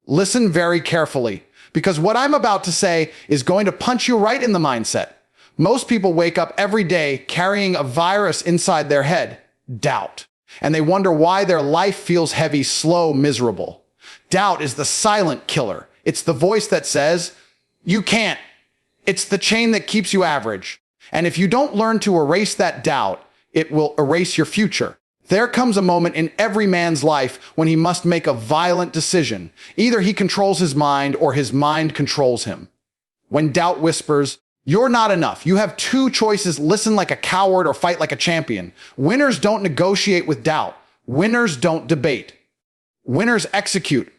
Listen very carefully, because what I'm about to say is going to punch you right in the mindset. Most people wake up every day carrying a virus inside their head, doubt. And they wonder why their life feels heavy, slow, miserable. Doubt is the silent killer. It's the voice that says, you can't. It's the chain that keeps you average. And if you don't learn to erase that doubt, it will erase your future. There comes a moment in every man's life when he must make a violent decision. Either he controls his mind or his mind controls him. When doubt whispers, you're not enough. You have two choices: listen like a coward or fight like a champion. Winners don't negotiate with doubt. Winners don't debate. Winners execute.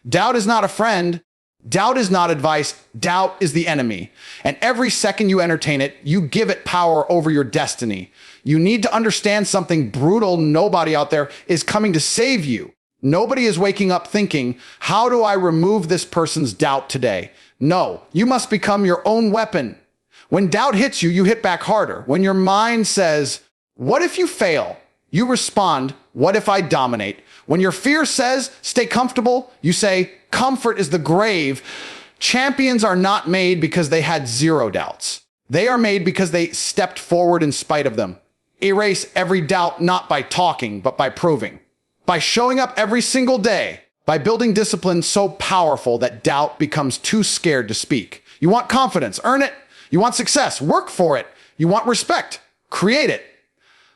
Doubt is not a friend. Doubt is not advice. Doubt is the enemy. And every second you entertain it, you give it power over your destiny. You need to understand something brutal. Nobody out there is coming to save you. Nobody is waking up thinking, how do I remove this person's doubt today? No, you must become your own weapon. When doubt hits you, you hit back harder. When your mind says, what if you fail? You respond, what if I dominate? When your fear says, stay comfortable, you say, comfort is the grave. Champions are not made because they had zero doubts. They are made because they stepped forward in spite of them. Erase every doubt, not by talking, but by proving. By showing up every single day. By building discipline so powerful that doubt becomes too scared to speak. You want confidence, earn it. You want success, work for it. You want respect, create it.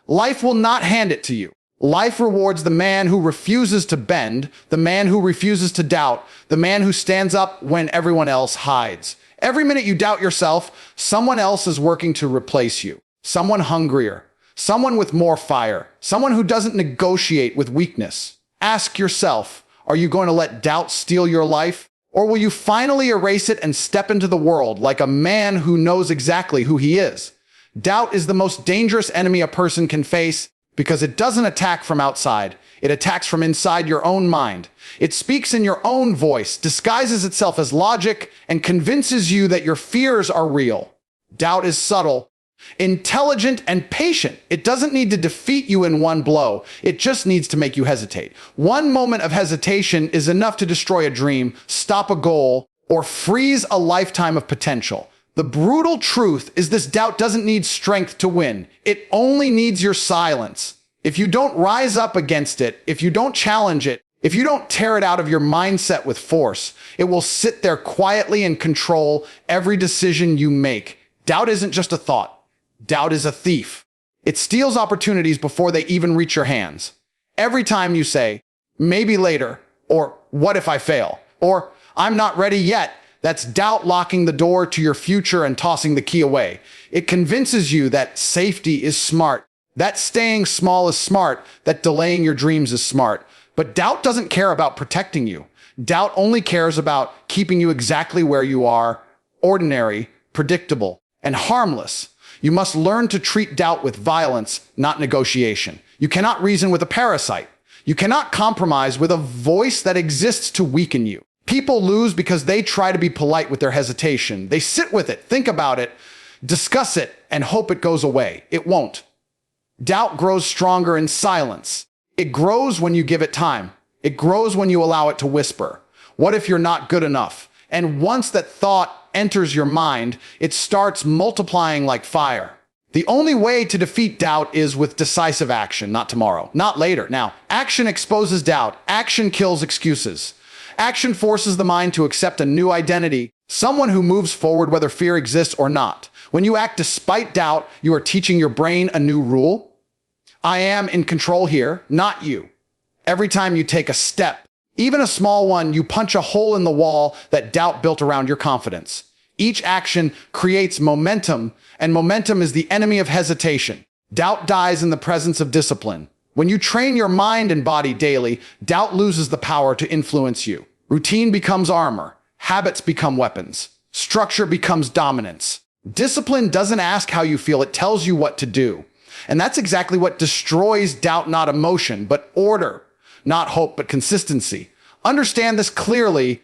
Life will not hand it to you. Life rewards the man who refuses to bend, the man who refuses to doubt, the man who stands up when everyone else hides. Every minute you doubt yourself, someone else is working to replace you. Someone hungrier, someone with more fire, someone who doesn't negotiate with weakness. Ask yourself, are you going to let doubt steal your life? Or will you finally erase it and step into the world like a man who knows exactly who he is? Doubt is the most dangerous enemy a person can face because it doesn't attack from outside. It attacks from inside your own mind. It speaks in your own voice, disguises itself as logic, and convinces you that your fears are real. Doubt is subtle, intelligent, and patient. It doesn't need to defeat you in one blow. It just needs to make you hesitate. One moment of hesitation is enough to destroy a dream, stop a goal, or freeze a lifetime of potential. The brutal truth is this doubt doesn't need strength to win. It only needs your silence. If you don't rise up against it, if you don't challenge it, if you don't tear it out of your mindset with force, it will sit there quietly and control every decision you make. Doubt isn't just a thought. Doubt is a thief. It steals opportunities before they even reach your hands. Every time you say, maybe later, or what if I fail, or I'm not ready yet, that's doubt locking the door to your future and tossing the key away. It convinces you that safety is smart, that staying small is smart, that delaying your dreams is smart. But doubt doesn't care about protecting you. Doubt only cares about keeping you exactly where you are, ordinary, predictable, and harmless. You must learn to treat doubt with violence, not negotiation. You cannot reason with a parasite. You cannot compromise with a voice that exists to weaken you. People lose because they try to be polite with their hesitation. They sit with it, think about it, discuss it, and hope it goes away. It won't. Doubt grows stronger in silence. It grows when you give it time. It grows when you allow it to whisper. What if you're not good enough? And once that thought enters your mind, it starts multiplying like fire. The only way to defeat doubt is with decisive action, not tomorrow, not later. Now, action exposes doubt. Action kills excuses. Action forces the mind to accept a new identity, someone who moves forward whether fear exists or not. When you act despite doubt, you are teaching your brain a new rule. I am in control here, not you. Every time you take a step, even a small one, you punch a hole in the wall that doubt built around your confidence. Each action creates momentum, and momentum is the enemy of hesitation. Doubt dies in the presence of discipline. When you train your mind and body daily, doubt loses the power to influence you. Routine becomes armor. Habits become weapons. Structure becomes dominance. Discipline doesn't ask how you feel, it tells you what to do. And that's exactly what destroys doubt, not emotion, but order, not hope, but consistency. Understand this clearly.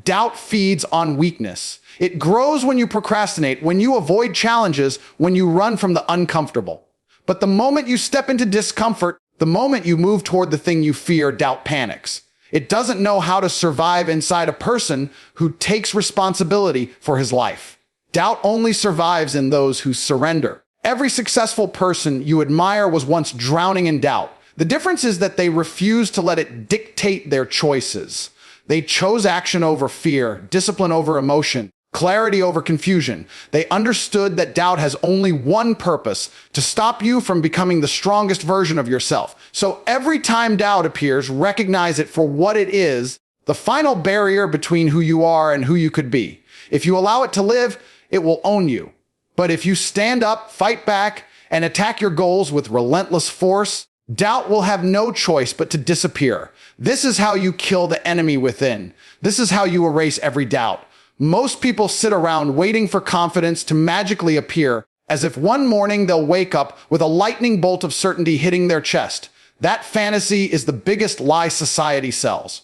Doubt feeds on weakness. It grows when you procrastinate, when you avoid challenges, when you run from the uncomfortable. But the moment you step into discomfort, the moment you move toward the thing you fear, doubt panics. It doesn't know how to survive inside a person who takes responsibility for his life. Doubt only survives in those who surrender. Every successful person you admire was once drowning in doubt. The difference is that they refused to let it dictate their choices. They chose action over fear, discipline over emotion, clarity over confusion. They understood that doubt has only one purpose: to stop you from becoming the strongest version of yourself. So every time doubt appears, recognize it for what it is: the final barrier between who you are and who you could be. If you allow it to live, it will own you. But if you stand up, fight back, and attack your goals with relentless force, doubt will have no choice but to disappear. This is how you kill the enemy within. This is how you erase every doubt. Most people sit around waiting for confidence to magically appear, as if one morning they'll wake up with a lightning bolt of certainty hitting their chest. That fantasy is the biggest lie society sells.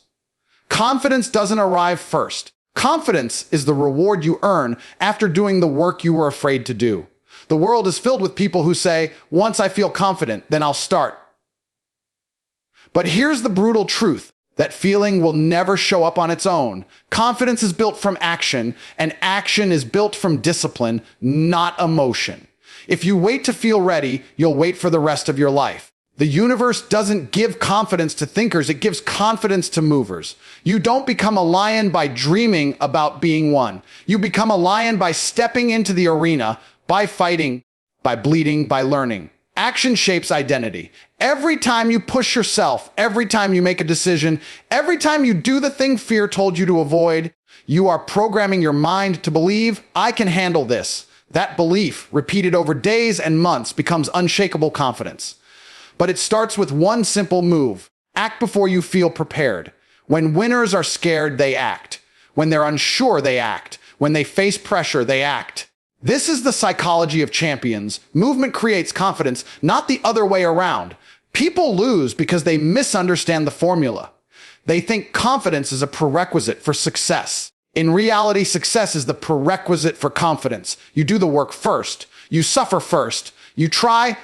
Confidence doesn't arrive first. Confidence is the reward you earn after doing the work you were afraid to do. The world is filled with people who say, "Once I feel confident, then I'll start." But here's the brutal truth: that feeling will never show up on its own. Confidence is built from action, and action is built from discipline, not emotion. If you wait to feel ready, you'll wait for the rest of your life. The universe doesn't give confidence to thinkers, it gives confidence to movers. You don't become a lion by dreaming about being one. You become a lion by stepping into the arena, by fighting, by bleeding, by learning. Action shapes identity. Every time you push yourself, every time you make a decision, every time you do the thing fear told you to avoid, you are programming your mind to believe, "I can handle this." That belief, repeated over days and months, becomes unshakable confidence. But it starts with one simple move: act before you feel prepared. When winners are scared, they act. When they're unsure, they act. When they face pressure, they act. This is the psychology of champions. Movement creates confidence, not the other way around. People lose because they misunderstand the formula. They think confidence is a prerequisite for success. In reality, success is the prerequisite for confidence. You do the work first. You suffer first. You try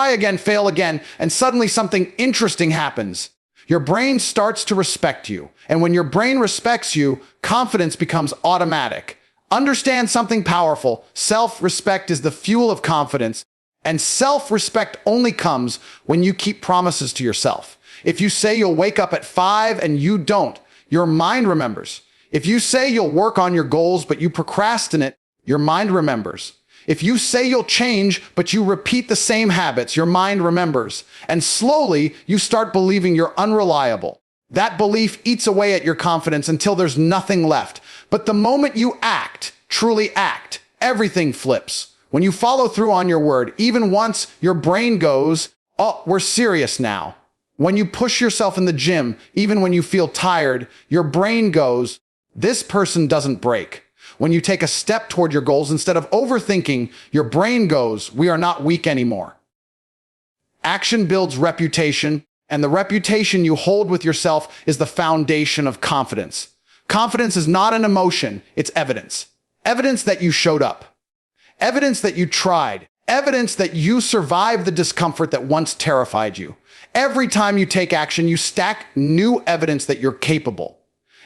again, fail again, and suddenly something interesting happens. Your brain starts to respect you. And when your brain respects you, confidence becomes automatic. Understand something powerful. Self-respect is the fuel of confidence, and self-respect only comes when you keep promises to yourself. If you say you'll wake up at 5 and you don't, your mind remembers. If you say you'll work on your goals but you procrastinate, your mind remembers. If you say you'll change but you repeat the same habits, your mind remembers. And slowly, you start believing you're unreliable. That belief eats away at your confidence until there's nothing left. But the moment you act, truly act, everything flips. When you follow through on your word, even once, your brain goes, "Oh, we're serious now." When you push yourself in the gym, even when you feel tired, your brain goes, "This person doesn't break." When you take a step toward your goals, instead of overthinking, your brain goes, "We are not weak anymore." Action builds reputation, and the reputation you hold with yourself is the foundation of confidence. Confidence is not an emotion, it's evidence. Evidence that you showed up. Evidence that you tried. Evidence that you survived the discomfort that once terrified you. Every time you take action, you stack new evidence that you're capable.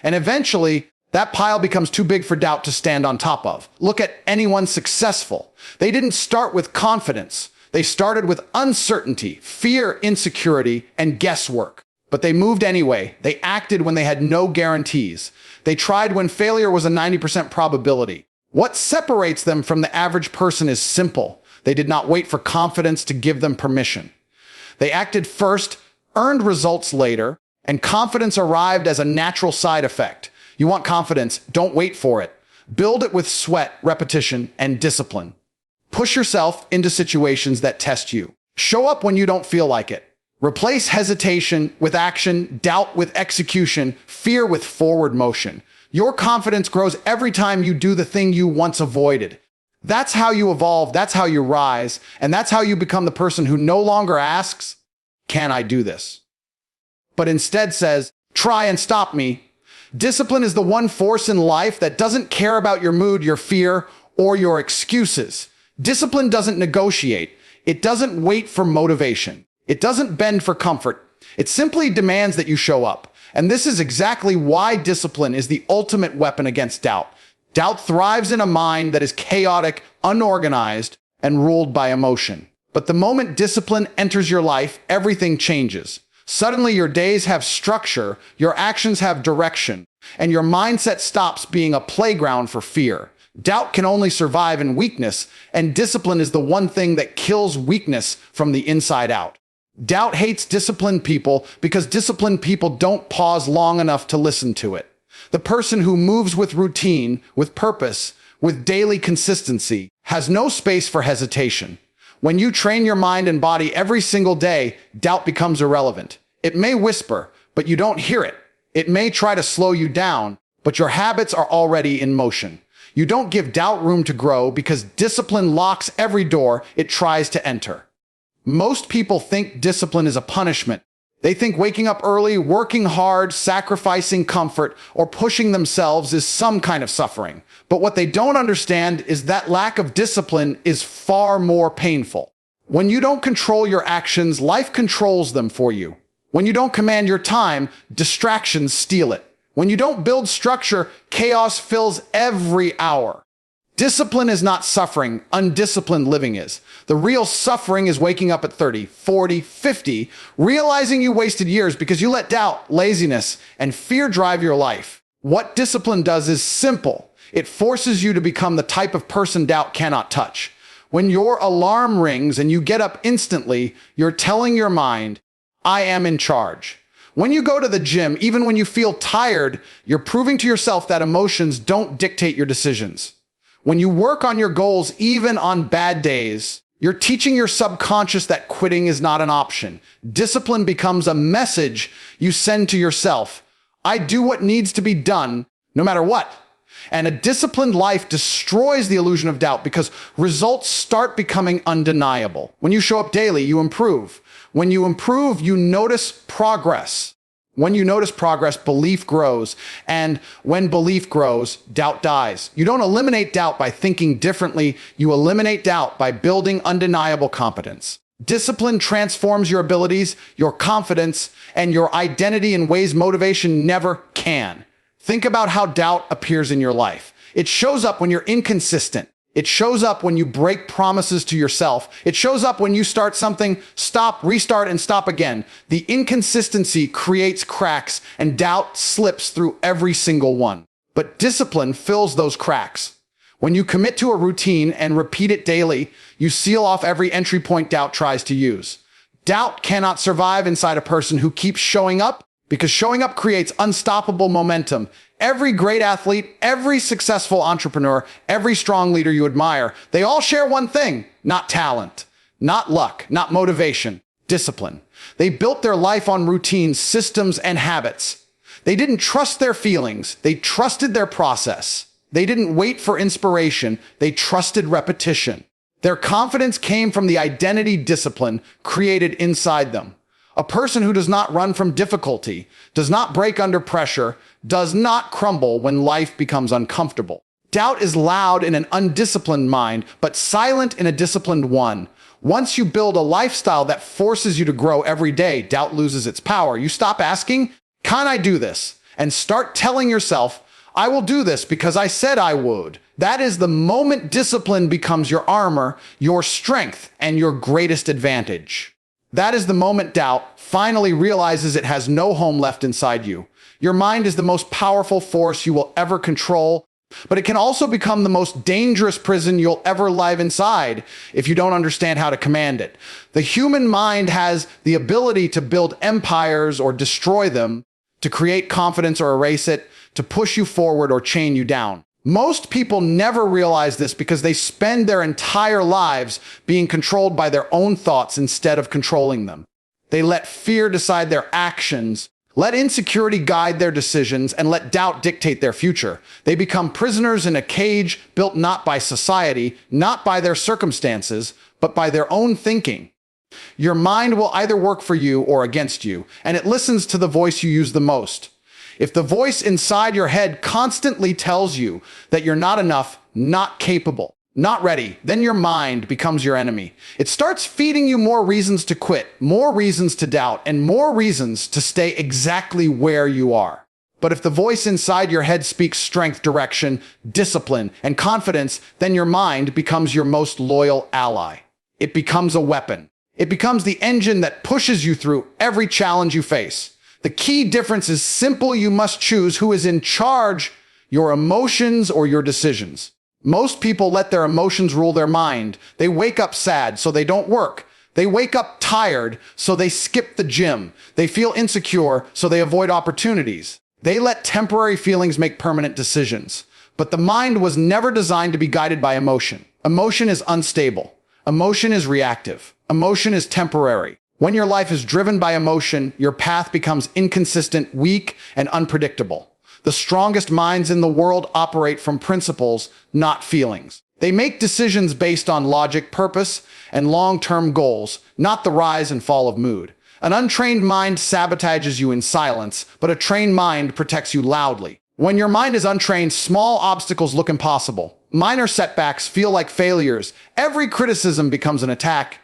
And eventually, that pile becomes too big for doubt to stand on top of. Look at anyone successful. They didn't start with confidence. They started with uncertainty, fear, insecurity, and guesswork. But they moved anyway. They acted when they had no guarantees. They tried when failure was a 90% probability. What separates them from the average person is simple. They did not wait for confidence to give them permission. They acted first, earned results later, and confidence arrived as a natural side effect. You want confidence, don't wait for it. Build it with sweat, repetition, and discipline. Push yourself into situations that test you. Show up when you don't feel like it. Replace hesitation with action, doubt with execution, fear with forward motion. Your confidence grows every time you do the thing you once avoided. That's how you evolve, that's how you rise, and that's how you become the person who no longer asks, "Can I do this?" but instead says, "Try and stop me." Discipline is the one force in life that doesn't care about your mood, your fear, or your excuses. Discipline doesn't negotiate. It doesn't wait for motivation. It doesn't bend for comfort. It simply demands that you show up. And this is exactly why discipline is the ultimate weapon against doubt. Doubt thrives in a mind that is chaotic, unorganized, and ruled by emotion. But the moment discipline enters your life, everything changes. Suddenly your days have structure, your actions have direction, and your mindset stops being a playground for fear. Doubt can only survive in weakness, and discipline is the one thing that kills weakness from the inside out. Doubt hates disciplined people because disciplined people don't pause long enough to listen to it. The person who moves with routine, with purpose, with daily consistency, has no space for hesitation. When you train your mind and body every single day, doubt becomes irrelevant. It may whisper, but you don't hear it. It may try to slow you down, but your habits are already in motion. You don't give doubt room to grow because discipline locks every door it tries to enter. Most people think discipline is a punishment. They think waking up early, working hard, sacrificing comfort, or pushing themselves is some kind of suffering. But what they don't understand is that lack of discipline is far more painful. When you don't control your actions, life controls them for you. When you don't command your time, distractions steal it. When you don't build structure, chaos fills every hour. Discipline is not suffering, undisciplined living is. The real suffering is waking up at 30, 40, 50, realizing you wasted years because you let doubt, laziness, and fear drive your life. What discipline does is simple. It forces you to become the type of person doubt cannot touch. When your alarm rings and you get up instantly, you're telling your mind, I am in charge. When you go to the gym, even when you feel tired, you're proving to yourself that emotions don't dictate your decisions. When you work on your goals, even on bad days, you're teaching your subconscious that quitting is not an option. Discipline becomes a message you send to yourself. I do what needs to be done, no matter what. And a disciplined life destroys the illusion of doubt because results start becoming undeniable. When you show up daily, you improve. When you improve, you notice progress. When you notice progress, belief grows. And when belief grows, doubt dies. You don't eliminate doubt by thinking differently. You eliminate doubt by building undeniable competence. Discipline transforms your abilities, your confidence, and your identity in ways motivation never can. Think about how doubt appears in your life. It shows up when you're inconsistent. It shows up when you break promises to yourself. It shows up when you start something, stop, restart, and stop again. The inconsistency creates cracks, and doubt slips through every single one. But discipline fills those cracks. When you commit to a routine and repeat it daily, you seal off every entry point doubt tries to use. Doubt cannot survive inside a person who keeps showing up because showing up creates unstoppable momentum. Every great athlete, every successful entrepreneur, every strong leader you admire, they all share one thing: not talent, not luck, not motivation, discipline. They built their life on routines, systems, and habits. They didn't trust their feelings. They trusted their process. They didn't wait for inspiration. They trusted repetition. Their confidence came from the identity discipline created inside them. A person who does not run from difficulty, does not break under pressure, does not crumble when life becomes uncomfortable. Doubt is loud in an undisciplined mind, but silent in a disciplined one. Once you build a lifestyle that forces you to grow every day, doubt loses its power. You stop asking, can I do this? And start telling yourself, I will do this because I said I would. That is the moment discipline becomes your armor, your strength, and your greatest advantage. That is the moment doubt finally realizes it has no home left inside you. Your mind is the most powerful force you will ever control, but it can also become the most dangerous prison you'll ever live inside if you don't understand how to command it. The human mind has the ability to build empires or destroy them, to create confidence or erase it, to push you forward or chain you down. Most people never realize this because they spend their entire lives being controlled by their own thoughts instead of controlling them. They let fear decide their actions, let insecurity guide their decisions, and let doubt dictate their future. They become prisoners in a cage built not by society, not by their circumstances, but by their own thinking. Your mind will either work for you or against you, and it listens to the voice you use the most. If the voice inside your head constantly tells you that you're not enough, not capable, Not ready. Then your mind becomes your enemy. It starts feeding you more reasons to quit, more reasons to doubt, and more reasons to stay exactly where you are. But if the voice inside your head speaks strength, direction, discipline, and confidence, then your mind becomes your most loyal ally. It becomes a weapon. It becomes the engine that pushes you through every challenge you face. The key difference is simple. You must choose who is in charge, your emotions or your decisions. Most people let their emotions rule their mind. They wake up sad, so they don't work. They wake up tired, so they skip the gym. They feel insecure, so they avoid opportunities. They let temporary feelings make permanent decisions. But the mind was never designed to be guided by emotion. Emotion is unstable. Emotion is reactive. Emotion is temporary. When your life is driven by emotion, your path becomes inconsistent, weak, and unpredictable. The strongest minds in the world operate from principles, not feelings. They make decisions based on logic, purpose, and long-term goals, not the rise and fall of mood. An untrained mind sabotages you in silence, but a trained mind protects you loudly. When your mind is untrained, small obstacles look impossible. Minor setbacks feel like failures. Every criticism becomes an attack.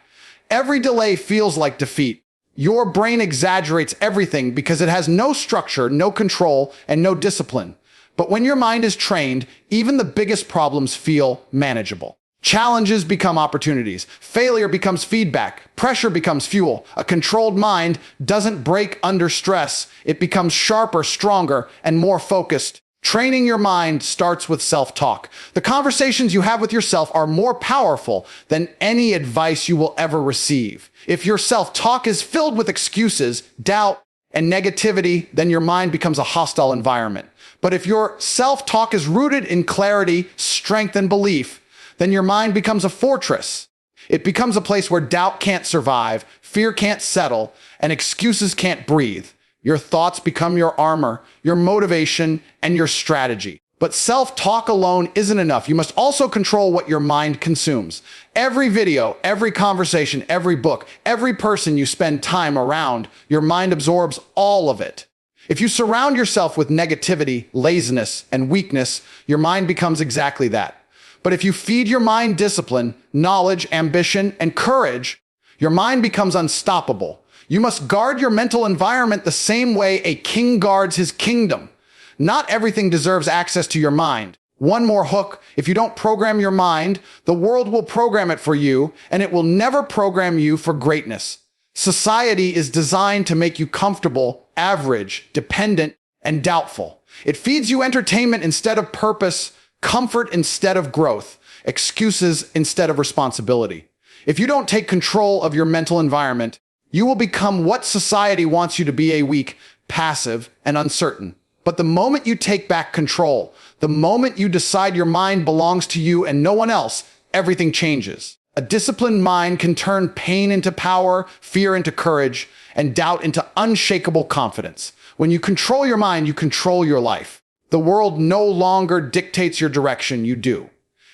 Every delay feels like defeat. Your brain exaggerates everything because it has no structure, no control, and no discipline. But when your mind is trained, even the biggest problems feel manageable. Challenges become opportunities. Failure becomes feedback. Pressure becomes fuel. A controlled mind doesn't break under stress. It becomes sharper, stronger, and more focused. Training your mind starts with self-talk. The conversations you have with yourself are more powerful than any advice you will ever receive. If your self-talk is filled with excuses, doubt, and negativity, then your mind becomes a hostile environment. But if your self-talk is rooted in clarity, strength, and belief, then your mind becomes a fortress. It becomes a place where doubt can't survive, fear can't settle, and excuses can't breathe. Your thoughts become your armor, your motivation, and your strategy. But self-talk alone isn't enough. You must also control what your mind consumes. Every video, every conversation, every book, every person you spend time around, your mind absorbs all of it. If you surround yourself with negativity, laziness, and weakness, your mind becomes exactly that. But if you feed your mind discipline, knowledge, ambition, and courage, your mind becomes unstoppable. You must guard your mental environment the same way a king guards his kingdom. Not everything deserves access to your mind. One more hook: if you don't program your mind, the world will program it for you, and it will never program you for greatness. Society is designed to make you comfortable, average, dependent, and doubtful. It feeds you entertainment instead of purpose, comfort instead of growth, excuses instead of responsibility. If you don't take control of your mental environment, you will become what society wants you to be: a weak, passive, and uncertain. But the moment you take back control, the moment you decide your mind belongs to you and no one else, everything changes. A disciplined mind can turn pain into power, fear into courage, and doubt into unshakable confidence. When you control your mind, you control your life. The world no longer dictates your direction, you do.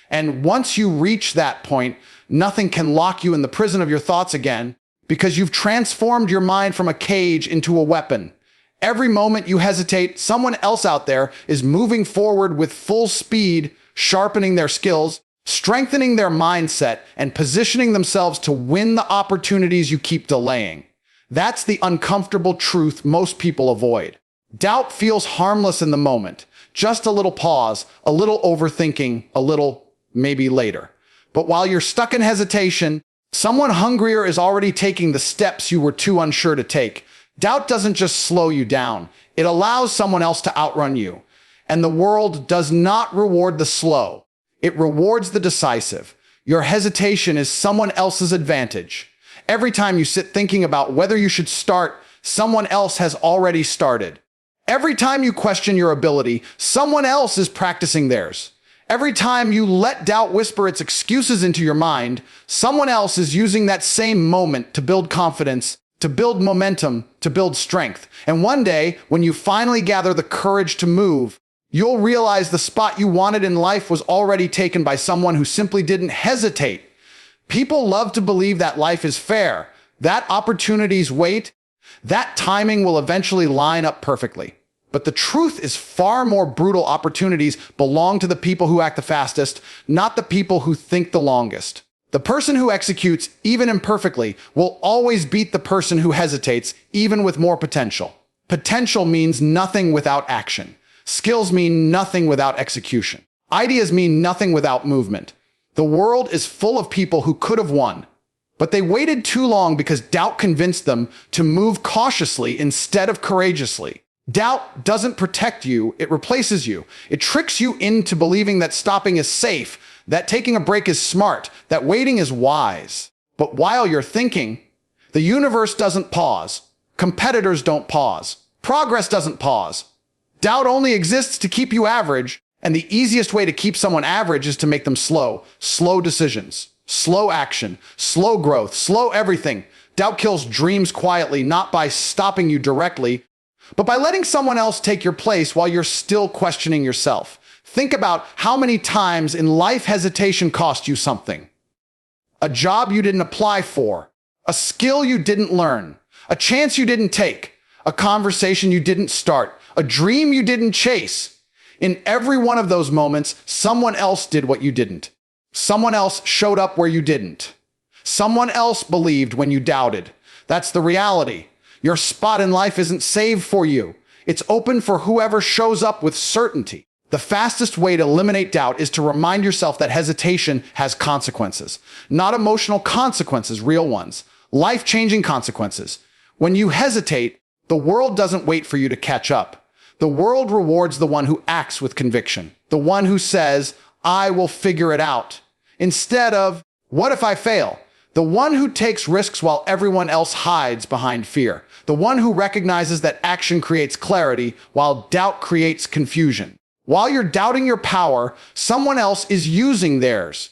And once you reach that point, nothing can lock you in the prison of your thoughts again, because you've transformed your mind from a cage into a weapon. Every moment you hesitate, someone else out there is moving forward with full speed, sharpening their skills, strengthening their mindset, and positioning themselves to win the opportunities you keep delaying. That's the uncomfortable truth most people avoid. Doubt feels harmless in the moment. Just a little pause, a little overthinking, a little maybe later. But while you're stuck in hesitation, someone hungrier is already taking the steps you were too unsure to take. Doubt doesn't just slow you down. It allows someone else to outrun you. And the world does not reward the slow. It rewards the decisive. Your hesitation is someone else's advantage. Every time you sit thinking about whether you should start, someone else has already started. Every time you question your ability, someone else is practicing theirs. Every time you let doubt whisper its excuses into your mind, someone else is using that same moment to build confidence, to build momentum, to build strength. And one day, when you finally gather the courage to move, you'll realize the spot you wanted in life was already taken by someone who simply didn't hesitate. People love to believe that life is fair, that opportunities wait, that timing will eventually line up perfectly. But the truth is far more brutal. Opportunities belong to the people who act the fastest, not the people who think the longest. The person who executes, even imperfectly, will always beat the person who hesitates, even with more potential. Potential means nothing without action. Skills mean nothing without execution. Ideas mean nothing without movement. The world is full of people who could have won, but they waited too long because doubt convinced them to move cautiously instead of courageously. Doubt doesn't protect you, it replaces you. It tricks you into believing that stopping is safe, that taking a break is smart, that waiting is wise. But while you're thinking, the universe doesn't pause. Competitors don't pause. Progress doesn't pause. Doubt only exists to keep you average, and the easiest way to keep someone average is to make them slow. Slow decisions, slow action, slow growth, slow everything. Doubt kills dreams quietly, not by stopping you directly, but by letting someone else take your place while you're still questioning yourself. Think about how many times in life hesitation cost you something. A job you didn't apply for, a skill you didn't learn, a chance you didn't take, a conversation you didn't start, a dream you didn't chase. In every one of those moments, someone else did what you didn't. Someone else showed up where you didn't. Someone else believed when you doubted. That's the reality. Your spot in life isn't saved for you. It's open for whoever shows up with certainty. The fastest way to eliminate doubt is to remind yourself that hesitation has consequences. Not emotional consequences, real ones. Life-changing consequences. When you hesitate, the world doesn't wait for you to catch up. The world rewards the one who acts with conviction. The one who says, I will figure it out. Instead of, what if I fail? The one who takes risks while everyone else hides behind fear. The one who recognizes that action creates clarity while doubt creates confusion. While you're doubting your power, someone else is using theirs.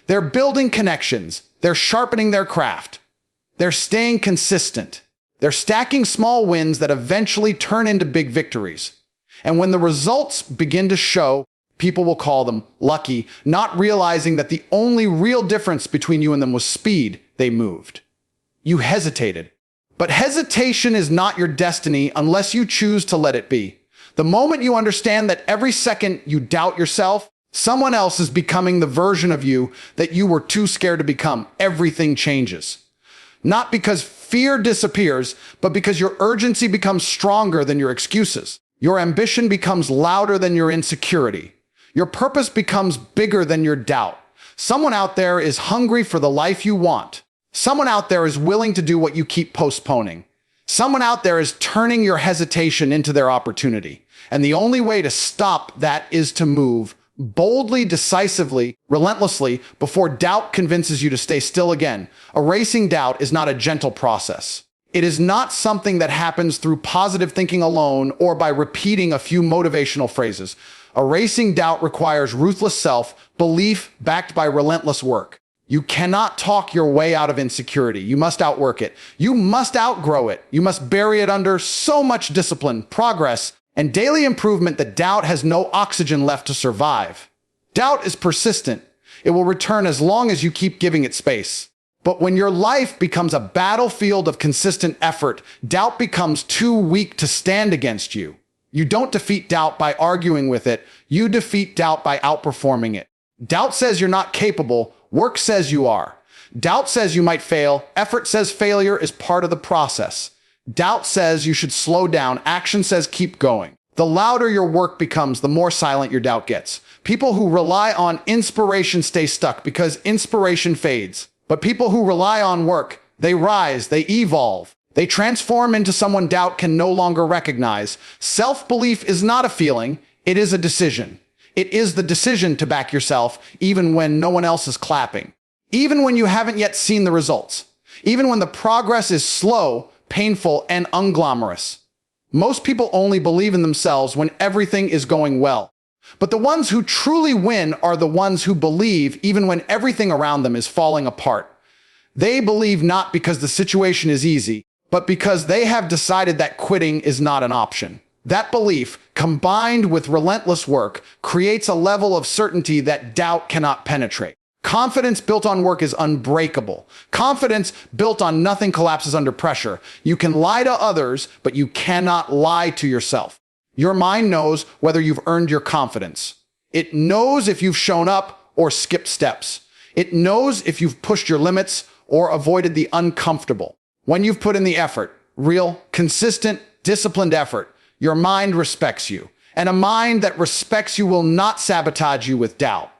They're building connections. They're sharpening their craft. They're staying consistent. They're stacking small wins that eventually turn into big victories. And when the results begin to show, people will call them lucky, not realizing that the only real difference between you and them was speed. They moved. You hesitated. But hesitation is not your destiny unless you choose to let it be. The moment you understand that every second you doubt yourself, someone else is becoming the version of you that you were too scared to become, everything changes. Not because fear disappears, but because your urgency becomes stronger than your excuses. Your ambition becomes louder than your insecurity. Your purpose becomes bigger than your doubt. Someone out there is hungry for the life you want. Someone out there is willing to do what you keep postponing. Someone out there is turning your hesitation into their opportunity. And the only way to stop that is to move boldly, decisively, relentlessly before doubt convinces you to stay still again. Erasing doubt is not a gentle process. It is not something that happens through positive thinking alone or by repeating a few motivational phrases. Erasing doubt requires ruthless self-belief backed by relentless work. You cannot talk your way out of insecurity. You must outwork it. You must outgrow it. You must bury it under so much discipline, progress, and daily improvement that doubt has no oxygen left to survive. Doubt is persistent. It will return as long as you keep giving it space. But when your life becomes a battlefield of consistent effort, doubt becomes too weak to stand against you. You don't defeat doubt by arguing with it. You defeat doubt by outperforming it. Doubt says you're not capable. Work says you are. Doubt says you might fail. Effort says failure is part of the process. Doubt says you should slow down. Action says keep going. The louder your work becomes, the more silent your doubt gets. People who rely on inspiration stay stuck because inspiration fades. But people who rely on work, they rise, they evolve. They transform into someone doubt can no longer recognize. Self-belief is not a feeling, it is a decision. It is the decision to back yourself even when no one else is clapping. Even when you haven't yet seen the results. Even when the progress is slow, painful, and unglamorous. Most people only believe in themselves when everything is going well. But the ones who truly win are the ones who believe even when everything around them is falling apart. They believe not because the situation is easy, but because they have decided that quitting is not an option. That belief, combined with relentless work, creates a level of certainty that doubt cannot penetrate. Confidence built on work is unbreakable. Confidence built on nothing collapses under pressure. You can lie to others, but you cannot lie to yourself. Your mind knows whether you've earned your confidence. It knows if you've shown up or skipped steps. It knows if you've pushed your limits or avoided the uncomfortable. When you've put in the effort, real, consistent, disciplined effort, your mind respects you. And a mind that respects you will not sabotage you with doubt.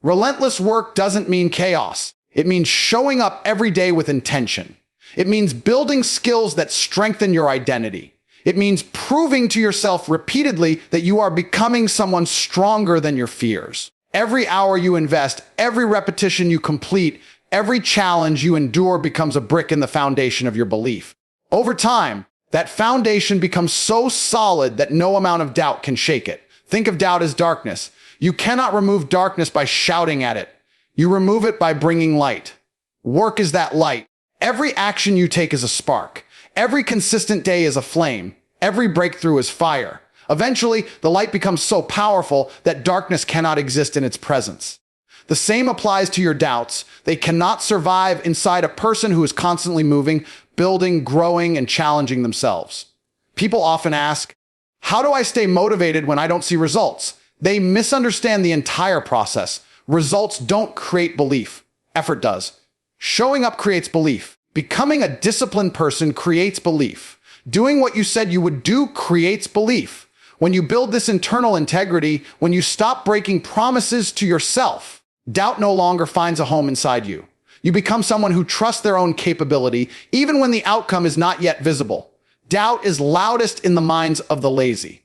Relentless work doesn't mean chaos. It means showing up every day with intention. It means building skills that strengthen your identity. It means proving to yourself repeatedly that you are becoming someone stronger than your fears. Every hour you invest, every repetition you complete, every challenge you endure becomes a brick in the foundation of your belief. Over time, that foundation becomes so solid that no amount of doubt can shake it. Think of doubt as darkness. You cannot remove darkness by shouting at it. You remove it by bringing light. Work is that light. Every action you take is a spark. Every consistent day is a flame. Every breakthrough is fire. Eventually, the light becomes so powerful that darkness cannot exist in its presence. The same applies to your doubts. They cannot survive inside a person who is constantly moving, building, growing, and challenging themselves. People often ask, how do I stay motivated when I don't see results? They misunderstand the entire process. Results don't create belief. Effort does. Showing up creates belief. Becoming a disciplined person creates belief. Doing what you said you would do creates belief. When you build this internal integrity, when you stop breaking promises to yourself, doubt no longer finds a home inside you. You become someone who trusts their own capability, even when the outcome is not yet visible. Doubt is loudest in the minds of the lazy.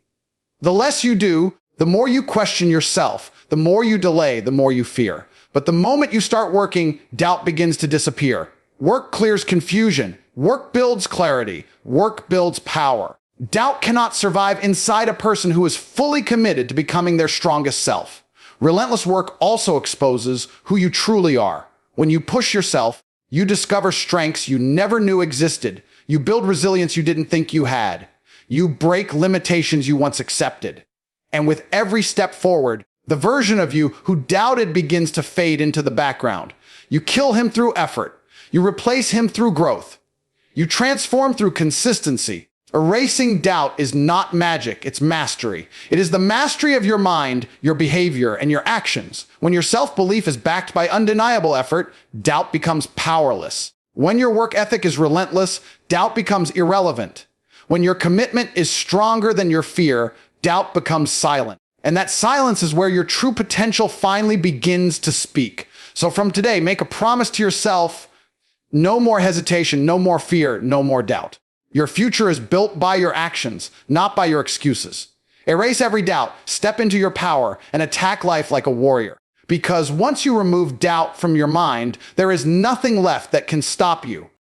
The less you do, the more you question yourself. The more you delay, the more you fear. But the moment you start working, doubt begins to disappear. Work clears confusion. Work builds clarity. Work builds power. Doubt cannot survive inside a person who is fully committed to becoming their strongest self. Relentless work also exposes who you truly are. When you push yourself, you discover strengths you never knew existed. You build resilience you didn't think you had. You break limitations you once accepted. And with every step forward, the version of you who doubted begins to fade into the background. You kill him through effort. You replace him through growth. You transform through consistency. Erasing doubt is not magic, it's mastery. It is the mastery of your mind, your behavior, and your actions. When your self-belief is backed by undeniable effort, doubt becomes powerless. When your work ethic is relentless, doubt becomes irrelevant. When your commitment is stronger than your fear, doubt becomes silent. And that silence is where your true potential finally begins to speak. So from today, make a promise to yourself: no more hesitation, no more fear, no more doubt. Your future is built by your actions, not by your excuses. Erase every doubt, step into your power, and attack life like a warrior. Because once you remove doubt from your mind, there is nothing left that can stop you.